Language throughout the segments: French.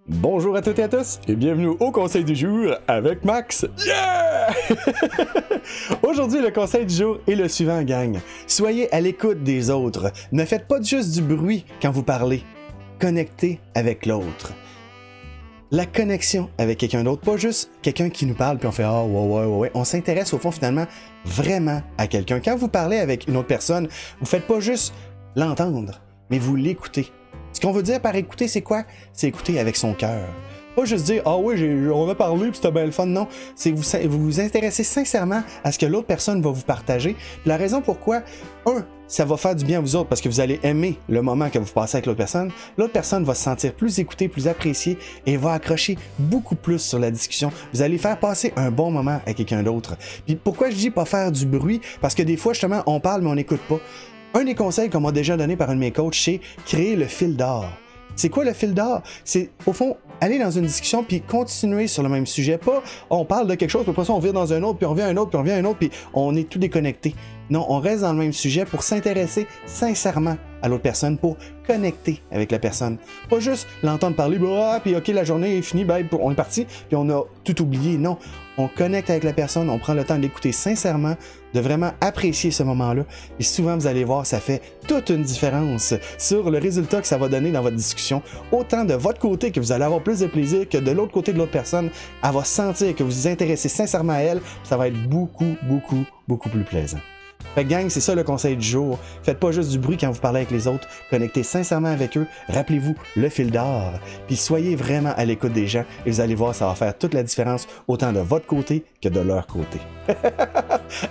Bonjour à toutes et à tous et bienvenue au conseil du jour avec Max. Yeah! Aujourd'hui, le conseil du jour est le suivant, gang. Soyez à l'écoute des autres. Ne faites pas juste du bruit quand vous parlez. Connectez avec l'autre. La connexion avec quelqu'un d'autre, pas juste quelqu'un qui nous parle puis on fait « Ah, ouais. » On s'intéresse au fond finalement vraiment à quelqu'un. Quand vous parlez avec une autre personne, vous faites pas juste l'entendre, mais vous l'écoutez. Ce qu'on veut dire par écouter, c'est quoi? C'est écouter avec son cœur. Pas juste dire « Ah oui, on a parlé puis c'était bien le fun », non. C'est vous vous intéressez sincèrement à ce que l'autre personne va vous partager. Puis la raison pourquoi, ça va faire du bien à vous autres parce que vous allez aimer le moment que vous passez avec l'autre personne. L'autre personne va se sentir plus écoutée, plus appréciée et va accrocher beaucoup plus sur la discussion. Vous allez faire passer un bon moment à quelqu'un d'autre. Puis pourquoi je dis pas faire du bruit? Parce que des fois, justement, on parle mais on n'écoute pas. Un des conseils qu'on m'a déjà donné par un de mes coachs, c'est créer le fil d'or. C'est quoi le fil d'or? C'est, au fond, aller dans une discussion puis continuer sur le même sujet. Pas, on parle de quelque chose, puis après ça, on vire dans un autre, puis on revient à un autre, puis on revient à un autre, puis on est tout déconnecté. Non, on reste dans le même sujet pour s'intéresser sincèrement à l'autre personne, pour connecter avec la personne. Pas juste l'entendre parler, puis ok, la journée est finie, on est parti, puis on a tout oublié. Non, on connecte avec la personne, on prend le temps d'écouter sincèrement, de vraiment apprécier ce moment-là. Et souvent, vous allez voir, ça fait toute une différence sur le résultat que ça va donner dans votre discussion. Autant de votre côté que vous allez avoir plus de plaisir que de l'autre côté de l'autre personne. Elle va sentir que vous vous intéressez sincèrement à elle. Ça va être beaucoup plus plaisant. Fait que gang, c'est ça le conseil du jour. Faites pas juste du bruit quand vous parlez avec les autres. Connectez sincèrement avec eux. Rappelez-vous le fil d'or. Puis soyez vraiment à l'écoute des gens et vous allez voir, ça va faire toute la différence autant de votre côté que de leur côté.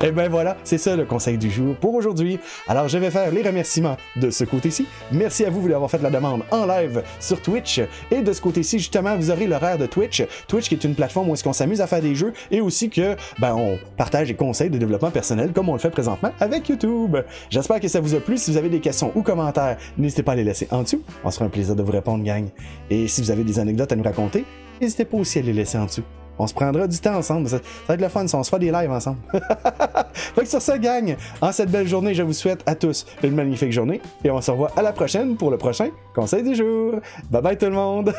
Et ben voilà, c'est ça le conseil du jour pour aujourd'hui. Alors je vais faire les remerciements de ce côté-ci. Merci à vous d'avoir fait la demande en live sur Twitch. Et de ce côté-ci, justement, vous aurez l'horaire de Twitch. Twitch qui est une plateforme où est-ce qu'on s'amuse à faire des jeux et aussi que on partage des conseils de développement personnel comme on le fait présentement avec YouTube. J'espère que ça vous a plu. Si vous avez des questions ou commentaires, n'hésitez pas à les laisser en dessous. On se fera un plaisir de vous répondre, gang. Et si vous avez des anecdotes à nous raconter, n'hésitez pas aussi à les laisser en dessous. On se prendra du temps ensemble. Ça va être le fun si on se fait des lives ensemble. Fait que sur ça, gang, en cette belle journée, je vous souhaite à tous une magnifique journée. Et on se revoit à la prochaine pour le prochain conseil du jour. Bye bye tout le monde!